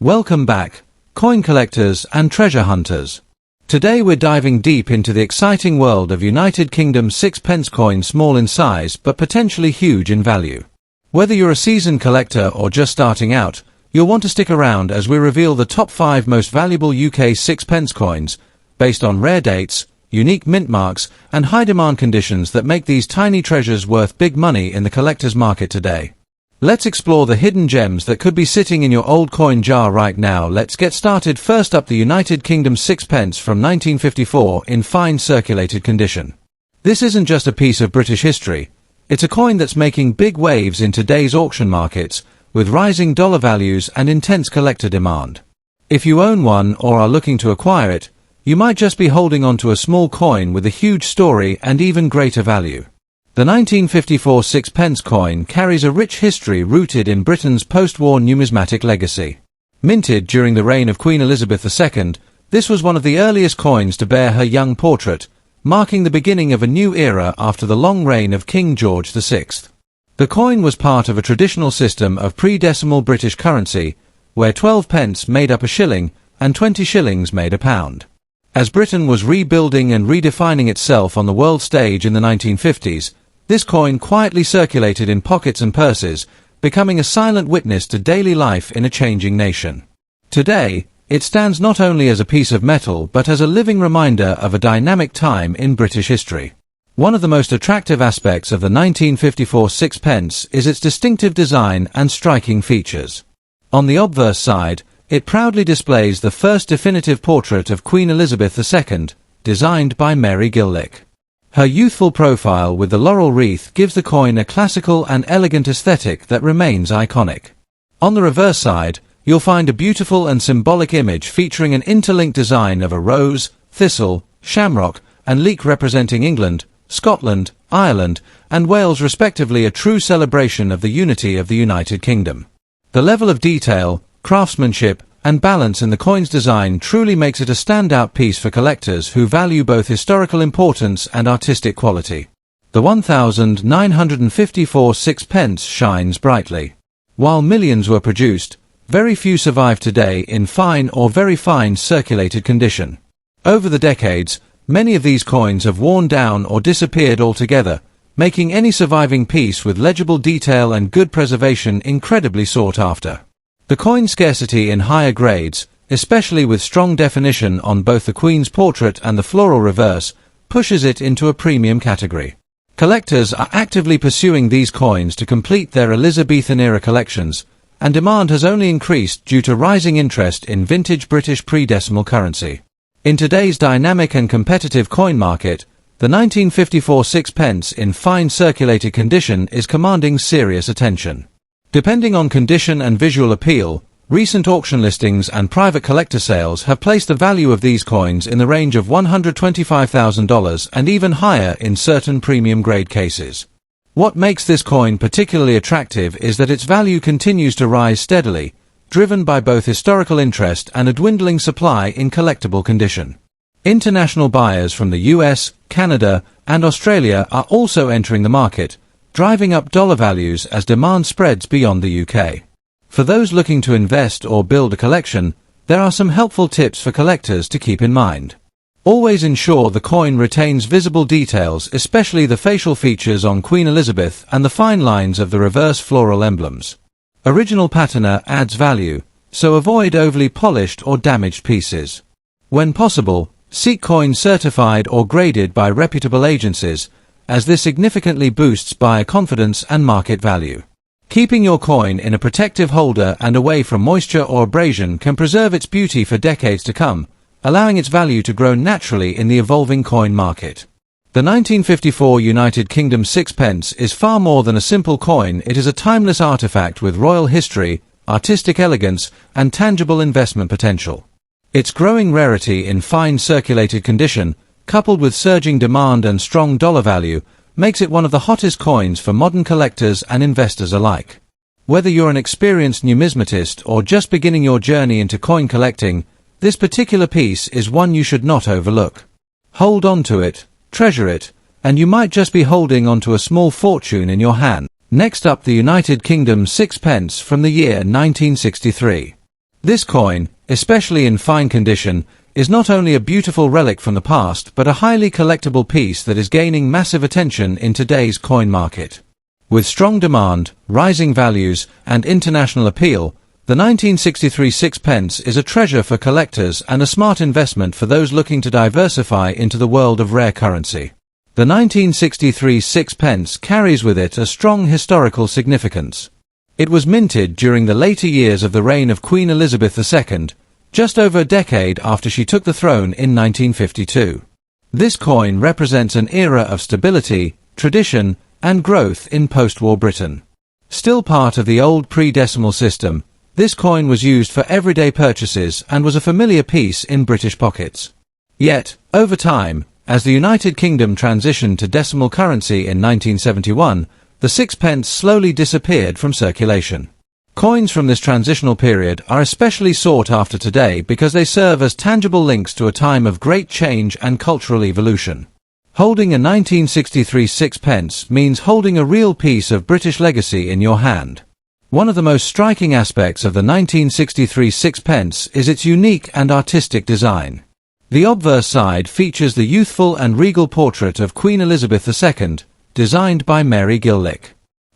Welcome back, coin collectors and treasure hunters. Today we're diving deep into the exciting world of United Kingdom sixpence coins, small in size but potentially huge in value. Whether you're a seasoned collector or just starting out, you'll want to stick around as we reveal the top 5 most valuable UK sixpence coins, based on rare dates, unique mint marks, and high demand conditions that make these tiny treasures worth big money in the collector's market today. Let's explore the hidden gems that could be sitting in your old coin jar right now. Let's get started. First up, the United Kingdom sixpence from 1954 in fine circulated condition. This isn't just a piece of British history, it's a coin that's making big waves in today's auction markets, with rising dollar values and intense collector demand. If you own one or are looking to acquire it, you might just be holding on to a small coin with a huge story and even greater value. The 1954 sixpence coin carries a rich history rooted in Britain's post-war numismatic legacy. Minted during the reign of Queen Elizabeth II, this was one of the earliest coins to bear her young portrait, marking the beginning of a new era after the long reign of King George VI. The coin was part of a traditional system of pre-decimal British currency, where 12 pence made up a shilling and 20 shillings made a pound. As Britain was rebuilding and redefining itself on the world stage in the 1950s, this coin quietly circulated in pockets and purses, becoming a silent witness to daily life in a changing nation. Today, it stands not only as a piece of metal but as a living reminder of a dynamic time in British history. One of the most attractive aspects of the 1954 sixpence is its distinctive design and striking features. On the obverse side, it proudly displays the first definitive portrait of Queen Elizabeth II, designed by Mary Gillick. Her youthful profile with the laurel wreath gives the coin a classical and elegant aesthetic that remains iconic. On the reverse side, you'll find a beautiful and symbolic image featuring an interlinked design of a rose, thistle, shamrock, and leek representing England, Scotland, Ireland, and Wales respectively, a true celebration of the unity of the United Kingdom. The level of detail, craftsmanship, and balance in the coin's design truly makes it a standout piece for collectors who value both historical importance and artistic quality. The 1954 sixpence shines brightly. While millions were produced, very few survive today in fine or very fine circulated condition. Over the decades, many of these coins have worn down or disappeared altogether, making any surviving piece with legible detail and good preservation incredibly sought after. The coin's scarcity in higher grades, especially with strong definition on both the Queen's portrait and the floral reverse, pushes it into a premium category. Collectors are actively pursuing these coins to complete their Elizabethan-era collections, and demand has only increased due to rising interest in vintage British pre-decimal currency. In today's dynamic and competitive coin market, the 1954 sixpence in fine circulated condition is commanding serious attention. Depending on condition and visual appeal, recent auction listings and private collector sales have placed the value of these coins in the range of $125,000 and even higher in certain premium grade cases. What makes this coin particularly attractive is that its value continues to rise steadily, driven by both historical interest and a dwindling supply in collectible condition. International buyers from the US, Canada, and Australia are also entering the market, driving up dollar values as demand spreads beyond the UK. For those looking to invest or build a collection, there are some helpful tips for collectors to keep in mind. Always ensure the coin retains visible details, especially the facial features on Queen Elizabeth and the fine lines of the reverse floral emblems. Original patina adds value, so avoid overly polished or damaged pieces. When possible, seek coins certified or graded by reputable agencies, as this significantly boosts buyer confidence and market value. Keeping your coin in a protective holder and away from moisture or abrasion can preserve its beauty for decades to come, allowing its value to grow naturally in the evolving coin market. The 1954 United Kingdom sixpence is far more than a simple coin. It is a timeless artifact with royal history, artistic elegance, and tangible investment potential. Its growing rarity in fine circulated condition, coupled with surging demand and strong dollar value, makes it one of the hottest coins for modern collectors and investors alike. Whether you're an experienced numismatist or just beginning your journey into coin collecting, this particular piece is one you should not overlook. Hold on to it, treasure it, and you might just be holding onto a small fortune in your hand. Next up, the United Kingdom sixpence from the year 1963. This coin, especially in fine condition, is not only a beautiful relic from the past but a highly collectible piece that is gaining massive attention in today's coin market. With strong demand, rising values, and international appeal, the 1963 sixpence is a treasure for collectors and a smart investment for those looking to diversify into the world of rare currency. The 1963 sixpence carries with it a strong historical significance. It was minted during the later years of the reign of Queen Elizabeth II, just over a decade after she took the throne in 1952. This coin represents an era of stability, tradition, and growth in post-war Britain. Still part of the old pre-decimal system, this coin was used for everyday purchases and was a familiar piece in British pockets. Yet, over time, as the United Kingdom transitioned to decimal currency in 1971, the sixpence slowly disappeared from circulation. Coins from this transitional period are especially sought after today because they serve as tangible links to a time of great change and cultural evolution. Holding a 1963 sixpence means holding a real piece of British legacy in your hand. One of the most striking aspects of the 1963 sixpence is its unique and artistic design. The obverse side features the youthful and regal portrait of Queen Elizabeth II, designed by Mary Gillick.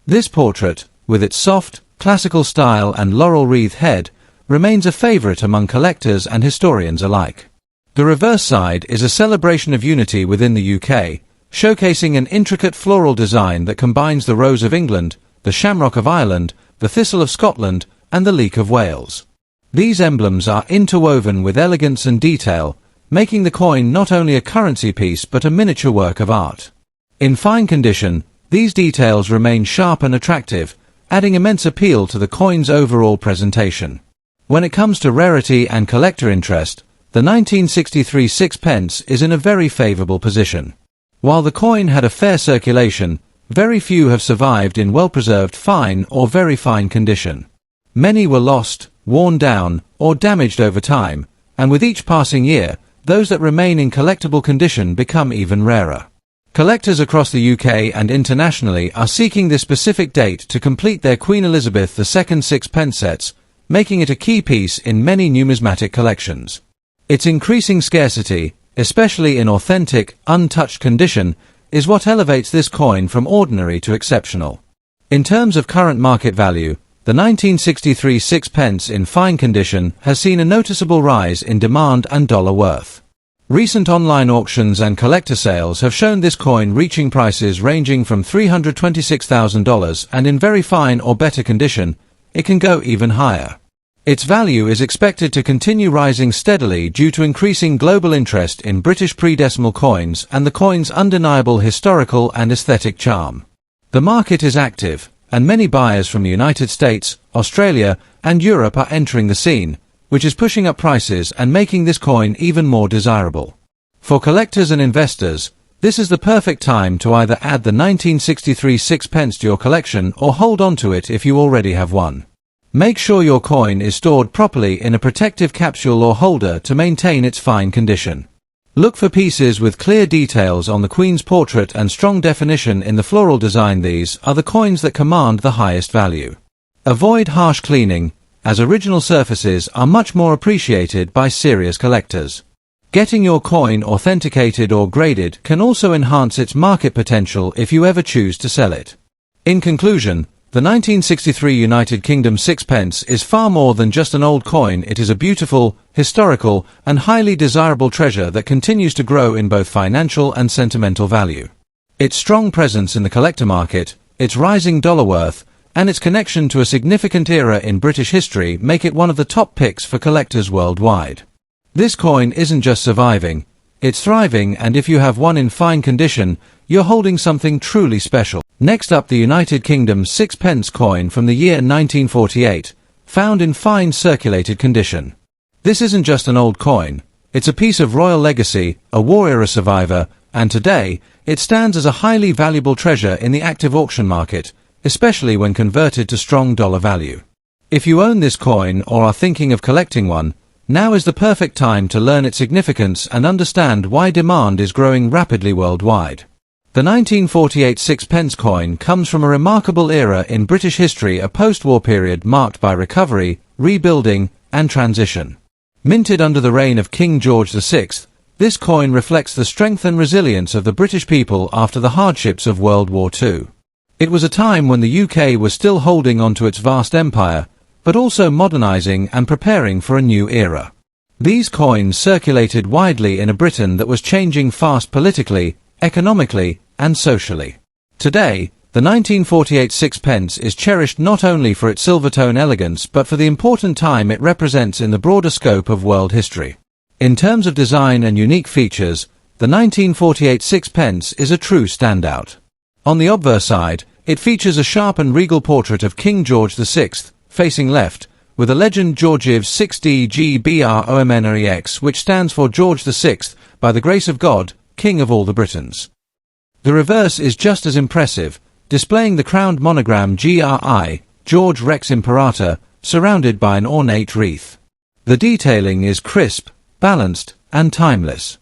This portrait, with its soft, classical style and laurel-wreathed head, remains a favorite among collectors and historians alike. The reverse side is a celebration of unity within the UK, showcasing an intricate floral design that combines the rose of England, the shamrock of Ireland, the thistle of Scotland, and the leek of Wales. These emblems are interwoven with elegance and detail, making the coin not only a currency piece but a miniature work of art. In fine condition, these details remain sharp and attractive, adding immense appeal to the coin's overall presentation. When it comes to rarity and collector interest, the 1963 sixpence is in a very favourable position. While the coin had a fair circulation, very few have survived in well-preserved fine or very fine condition. Many were lost, worn down, or damaged over time, and with each passing year, those that remain in collectible condition become even rarer. Collectors across the UK and internationally are seeking this specific date to complete their Queen Elizabeth II sixpence sets, making it a key piece in many numismatic collections. Its increasing scarcity, especially in authentic, untouched condition, is what elevates this coin from ordinary to exceptional. In terms of current market value, the 1963 sixpence in fine condition has seen a noticeable rise in demand and dollar worth. Recent online auctions and collector sales have shown this coin reaching prices ranging from $326,000, and in very fine or better condition, it can go even higher. Its value is expected to continue rising steadily due to increasing global interest in British pre-decimal coins and the coin's undeniable historical and aesthetic charm. The market is active, and many buyers from the United States, Australia, and Europe are entering the scene, which is pushing up prices and making this coin even more desirable. For collectors and investors, this is the perfect time to either add the 1963 sixpence to your collection or hold on to it if you already have one. Make sure your coin is stored properly in a protective capsule or holder to maintain its fine condition. Look for pieces with clear details on the Queen's portrait and strong definition in the floral design. These are the coins that command the highest value. Avoid harsh cleaning, as original surfaces are much more appreciated by serious collectors. Getting your coin authenticated or graded can also enhance its market potential if you ever choose to sell it. In conclusion, the 1963 United Kingdom sixpence is far more than just an old coin. It is a beautiful, historical, and highly desirable treasure that continues to grow in both financial and sentimental value. Its strong presence in the collector market, its rising dollar worth, and its connection to a significant era in British history make it one of the top picks for collectors worldwide. This coin isn't just surviving, it's thriving, and if you have one in fine condition, you're holding something truly special. Next up, the United Kingdom sixpence coin from the year 1948, found in fine circulated condition. This isn't just an old coin, it's a piece of royal legacy, a war era survivor, and today, it stands as a highly valuable treasure in the active auction market, especially when converted to strong dollar value. If you own this coin or are thinking of collecting one, now is the perfect time to learn its significance and understand why demand is growing rapidly worldwide. The 1948 sixpence coin comes from a remarkable era in British history, a post-war period marked by recovery, rebuilding, and transition. Minted under the reign of King George VI, this coin reflects the strength and resilience of the British people after the hardships of World War II. It was a time when the UK was still holding on to its vast empire, but also modernising and preparing for a new era. These coins circulated widely in a Britain that was changing fast politically, economically, and socially. Today, the 1948 sixpence is cherished not only for its silver-tone elegance but for the important time it represents in the broader scope of world history. In terms of design and unique features, the 1948 sixpence is a true standout. On the obverse side, it features a sharp and regal portrait of King George VI, facing left, with a legend Georgiev's 6DGBROMNREX, which stands for George VI, by the grace of God, King of all the Britons. The reverse is just as impressive, displaying the crowned monogram GRI, George Rex Imperator, surrounded by an ornate wreath. The detailing is crisp, balanced, and timeless.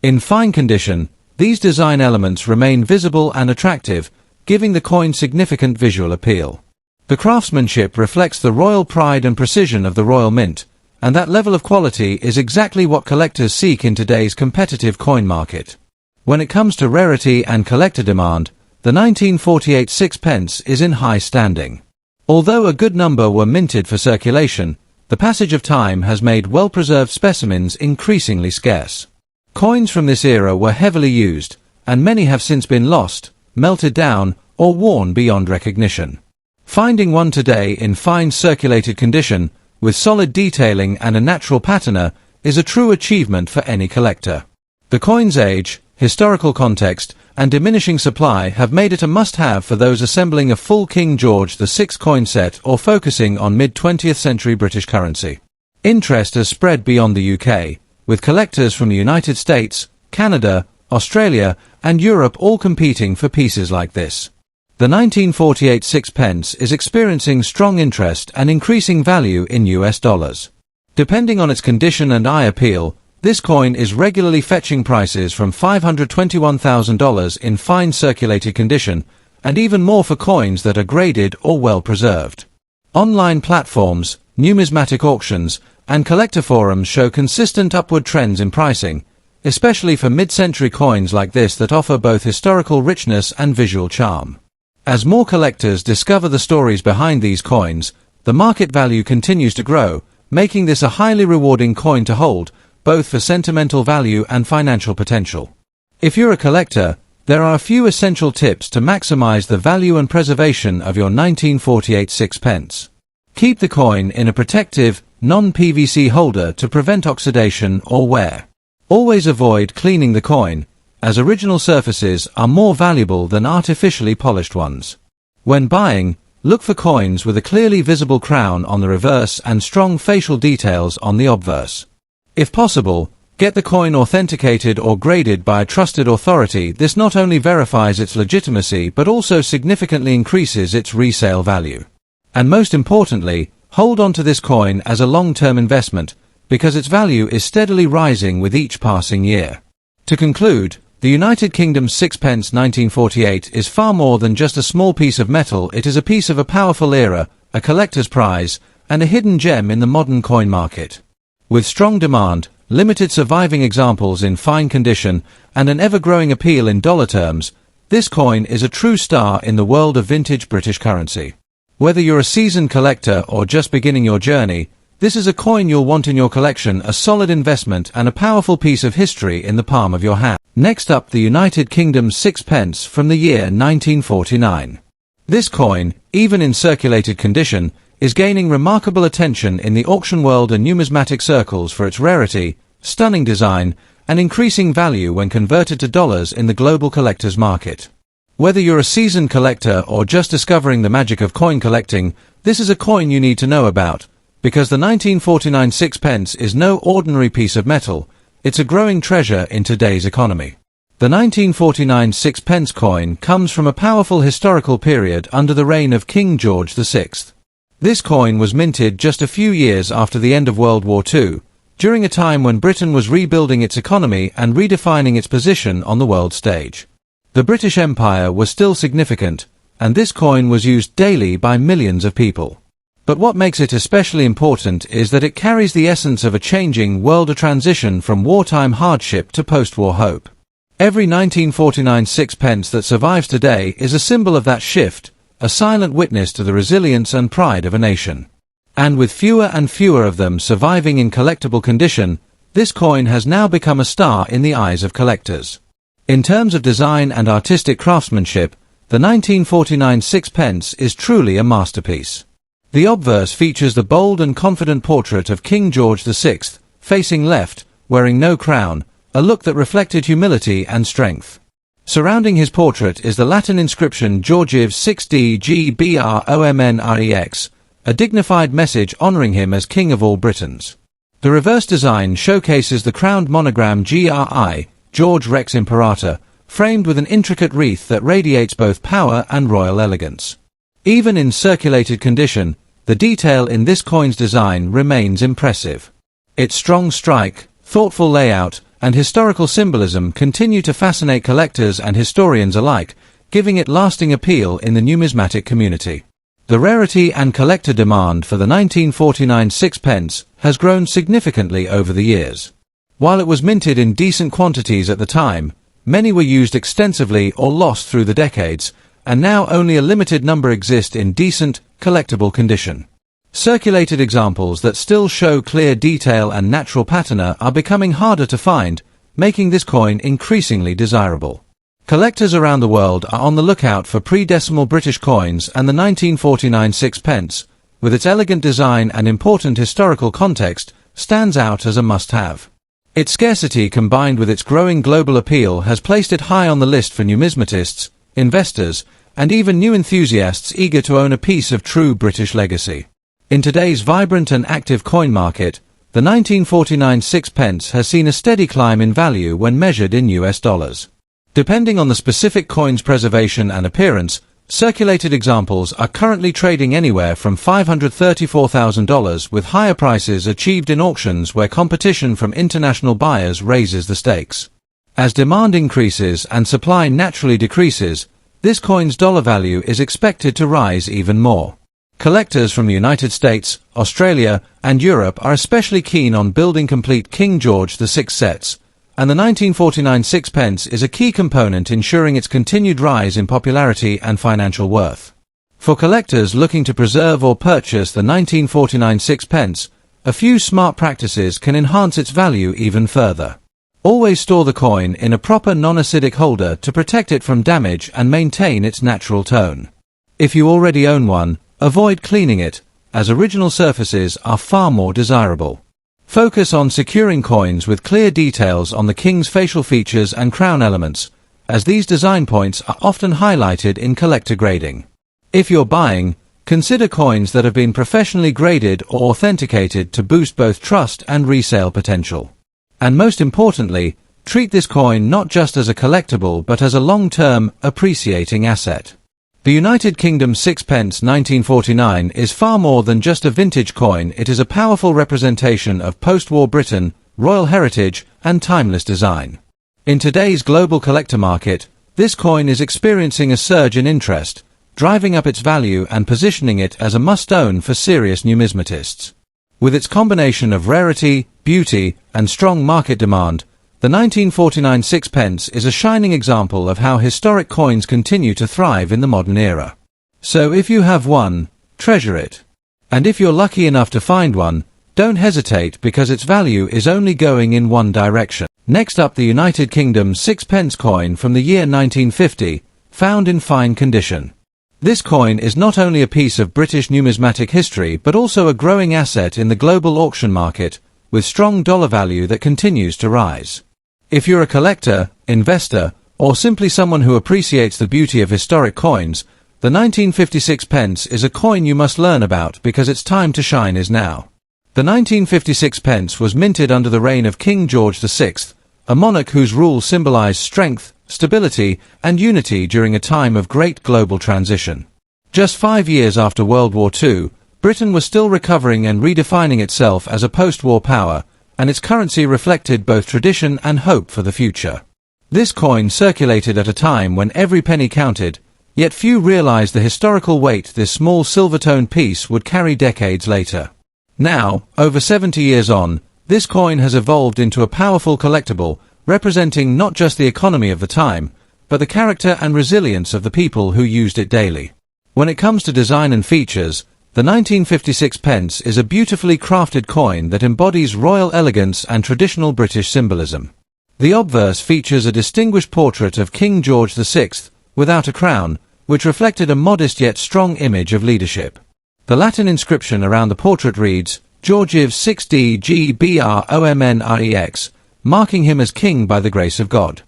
In fine condition, these design elements remain visible and attractive, giving the coin significant visual appeal. The craftsmanship reflects the royal pride and precision of the Royal Mint, and that level of quality is exactly what collectors seek in today's competitive coin market. When it comes to rarity and collector demand, the 1948 sixpence is in high standing. Although a good number were minted for circulation, the passage of time has made well-preserved specimens increasingly scarce. Coins from this era were heavily used, and many have since been lost, melted down, or worn beyond recognition. Finding one today in fine circulated condition, with solid detailing and a natural patina, is a true achievement for any collector. The coin's age, historical context, and diminishing supply have made it a must-have for those assembling a full King George VI coin set or focusing on mid-20th century British currency. Interest has spread beyond the UK, with collectors from the United States, Canada, Australia, and Europe all competing for pieces like this. The 1948 sixpence is experiencing strong interest and increasing value in US dollars. Depending on its condition and eye appeal, this coin is regularly fetching prices from $521,000 in fine circulated condition, and even more for coins that are graded or well preserved. Online platforms, numismatic auctions, and collector forums show consistent upward trends in pricing, especially for mid-century coins like this that offer both historical richness and visual charm. As more collectors discover the stories behind these coins, the market value continues to grow, making this a highly rewarding coin to hold, both for sentimental value and financial potential. If you're a collector, there are a few essential tips to maximize the value and preservation of your 1948 sixpence. Keep the coin in a protective, non-PVC holder to prevent oxidation or wear. Always avoid cleaning the coin, as original surfaces are more valuable than artificially polished ones. When buying, look for coins with a clearly visible crown on the reverse and strong facial details on the obverse. If possible, get the coin authenticated or graded by a trusted authority. This not only verifies its legitimacy but also significantly increases its resale value. And most importantly, hold on to this coin as a long-term investment, because its value is steadily rising with each passing year. To conclude, the United Kingdom's sixpence 1948 is far more than just a small piece of metal. It is a piece of a powerful era, a collector's prize, and a hidden gem in the modern coin market. With strong demand, limited surviving examples in fine condition, and an ever-growing appeal in dollar terms, this coin is a true star in the world of vintage British currency. Whether you're a seasoned collector or just beginning your journey, this is a coin you'll want in your collection, a solid investment and a powerful piece of history in the palm of your hand. Next up, the United Kingdom's sixpence from the year 1949. This coin, even in circulated condition, is gaining remarkable attention in the auction world and numismatic circles for its rarity, stunning design, and increasing value when converted to dollars in the global collector's market. Whether you're a seasoned collector or just discovering the magic of coin collecting, this is a coin you need to know about, because the 1949 sixpence is no ordinary piece of metal. It's a growing treasure in today's economy. The 1949 sixpence coin comes from a powerful historical period under the reign of King George VI. This coin was minted just a few years after the end of World War II, during a time when Britain was rebuilding its economy and redefining its position on the world stage. The British Empire was still significant, and this coin was used daily by millions of people. But what makes it especially important is that it carries the essence of a changing world, a transition from wartime hardship to post-war hope. Every 1949 sixpence that survives today is a symbol of that shift, a silent witness to the resilience and pride of a nation. And with fewer and fewer of them surviving in collectible condition, this coin has now become a star in the eyes of collectors. In terms of design and artistic craftsmanship, the 1949 sixpence is truly a masterpiece. The obverse features the bold and confident portrait of King George VI, facing left, wearing no crown, a look that reflected humility and strength. Surrounding his portrait is the Latin inscription Georgiv 6D GBROMNREX, a dignified message honoring him as King of all Britons. The reverse design showcases the crowned monogram GRI, George Rex Imperator, framed with an intricate wreath that radiates both power and royal elegance. Even in circulated condition, the detail in this coin's design remains impressive. Its strong strike, thoughtful layout, and historical symbolism continue to fascinate collectors and historians alike, giving it lasting appeal in the numismatic community. The rarity and collector demand for the 1949 sixpence has grown significantly over the years. While it was minted in decent quantities at the time, many were used extensively or lost through the decades, and now only a limited number exist in decent, collectible condition. Circulated examples that still show clear detail and natural patina are becoming harder to find, making this coin increasingly desirable. Collectors around the world are on the lookout for pre-decimal British coins, and the 1949 sixpence, with its elegant design and important historical context, stands out as a must-have. Its scarcity combined with its growing global appeal has placed it high on the list for numismatists, investors, and even new enthusiasts eager to own a piece of true British legacy. In today's vibrant and active coin market, the 1949 sixpence has seen a steady climb in value when measured in US dollars. Depending on the specific coin's preservation and appearance, circulated examples are currently trading anywhere from $534,000, with higher prices achieved in auctions where competition from international buyers raises the stakes. As demand increases and supply naturally decreases, this coin's dollar value is expected to rise even more. Collectors from the United States, Australia, and Europe are especially keen on building complete King George VI sets, and the 1949 sixpence is a key component ensuring its continued rise in popularity and financial worth. For collectors looking to preserve or purchase the 1949 sixpence, a few smart practices can enhance its value even further. Always store the coin in a proper non-acidic holder to protect it from damage and maintain its natural tone. If you already own one, avoid cleaning it, as original surfaces are far more desirable. Focus on securing coins with clear details on the king's facial features and crown elements, as these design points are often highlighted in collector grading. If you're buying, consider coins that have been professionally graded or authenticated to boost both trust and resale potential. And most importantly, treat this coin not just as a collectible but as a long-term, appreciating asset. The United Kingdom sixpence 1949 is far more than just a vintage coin. It is a powerful representation of post-war Britain, royal heritage, and timeless design. In today's global collector market, this coin is experiencing a surge in interest, driving up its value and positioning it as a must-own for serious numismatists. With its combination of rarity, beauty, and strong market demand, the 1949 sixpence is a shining example of how historic coins continue to thrive in the modern era. So if you have one, treasure it. And if you're lucky enough to find one, don't hesitate, because its value is only going in one direction. Next up, the United Kingdom sixpence coin from the year 1950, found in fine condition. This coin is not only a piece of British numismatic history but also a growing asset in the global auction market, with strong dollar value that continues to rise. If you're a collector, investor, or simply someone who appreciates the beauty of historic coins, the 1956 pence is a coin you must learn about, because its time to shine is now. The 1956 pence was minted under the reign of King George VI, a monarch whose rule symbolized strength, stability, and unity during a time of great global transition. Just 5 years after World War II, Britain was still recovering and redefining itself as a post-war power, and its currency reflected both tradition and hope for the future. This coin circulated at a time when every penny counted, Yet few realized the historical weight this small silver-toned piece would carry decades later. Now, over 70 years on, this coin has evolved into a powerful collectible, representing not just the economy of the time, but the character and resilience of the people who used it daily. When it comes to design and features, the 1956 pence is a beautifully crafted coin that embodies royal elegance and traditional British symbolism. The obverse features a distinguished portrait of King George VI, without a crown, which reflected a modest yet strong image of leadership. The Latin inscription around the portrait reads, Georgiv 6D GBROMNREX, marking him as king by the grace of God.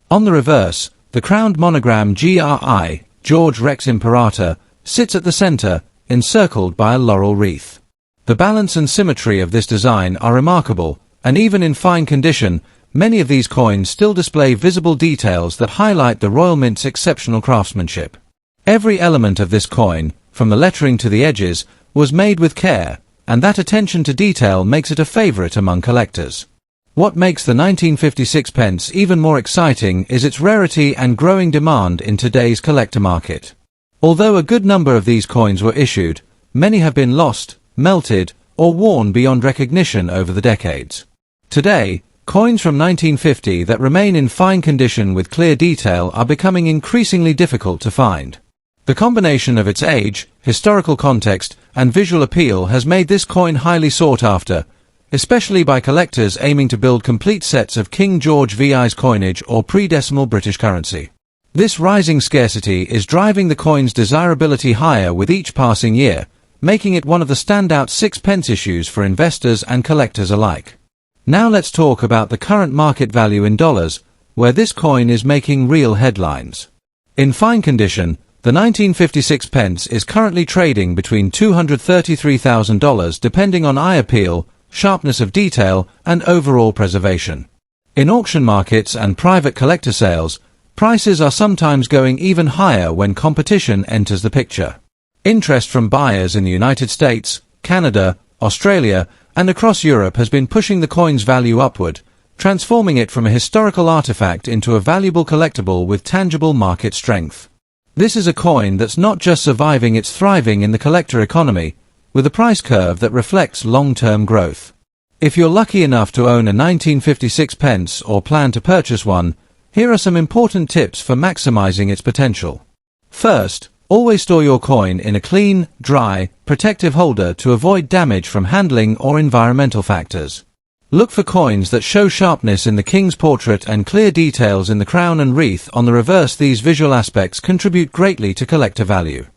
On the reverse, the crowned monogram GRI, George Rex Imperator, sits at the center, encircled by a laurel wreath. The balance and symmetry of this design are remarkable, and even in fine condition, many of these coins still display visible details that highlight the Royal Mint's exceptional craftsmanship. Every element of this coin, from the lettering to the edges, was made with care, and that attention to detail makes it a favorite among collectors. What makes the 1956 pence even more exciting is its rarity and growing demand in today's collector market. Although a good number of these coins were issued, many have been lost, melted, or worn beyond recognition over the decades. Today, coins from 1950 that remain in fine condition with clear detail are becoming increasingly difficult to find. The combination of its age, historical context, and visual appeal has made this coin highly sought after, especially by collectors aiming to build complete sets of King George VI's coinage or pre-decimal British currency. This rising scarcity is driving the coin's desirability higher with each passing year, making it one of the standout sixpence issues for investors and collectors alike. Now let's talk about the current market value in dollars, where this coin is making real headlines. In fine condition, the 1956 pence is currently trading between $233,000 depending on eye appeal, sharpness of detail, and overall preservation. In auction markets and private collector sales, prices are sometimes going even higher when competition enters the picture. Interest from buyers in the United States, Canada, Australia, and across Europe has been pushing the coin's value upward, transforming it from a historical artifact into a valuable collectible with tangible market strength. This is a coin that's not just surviving, it's thriving in the collector economy, with a price curve that reflects long-term growth. If you're lucky enough to own a 1956 pence or plan to purchase one, here are some important tips for maximizing its potential. First, always store your coin in a clean, dry, protective holder to avoid damage from handling or environmental factors. Look for coins that show sharpness in the king's portrait and clear details in the crown and wreath on the reverse. These visual aspects contribute greatly to collector value.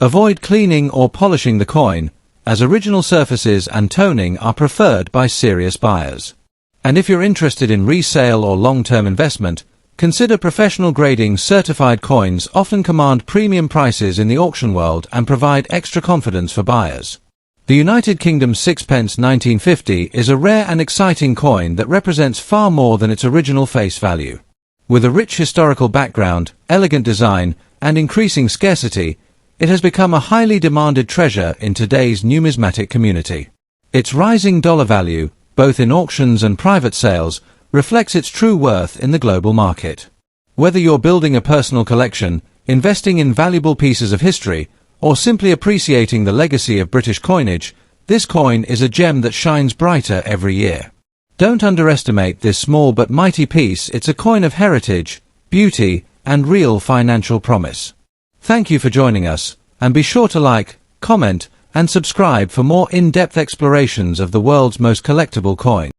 Avoid cleaning or polishing the coin, as original surfaces and toning are preferred by serious buyers. And if you're interested in resale or long-term investment, consider professional grading. Certified coins often command premium prices in the auction world and provide extra confidence for buyers. The United Kingdom's sixpence 1950 is a rare and exciting coin that represents far more than its original face value. With a rich historical background, elegant design, and increasing scarcity, it has become a highly demanded treasure in today's numismatic community. Its rising dollar value, both in auctions and private sales, reflects its true worth in the global market. Whether you're building a personal collection, investing in valuable pieces of history, or simply appreciating the legacy of British coinage, this coin is a gem that shines brighter every year. Don't underestimate this small but mighty piece. It's a coin of heritage, beauty, and real financial promise. Thank you for joining us, and be sure to like, comment, and subscribe for more in-depth explorations of the world's most collectible coin.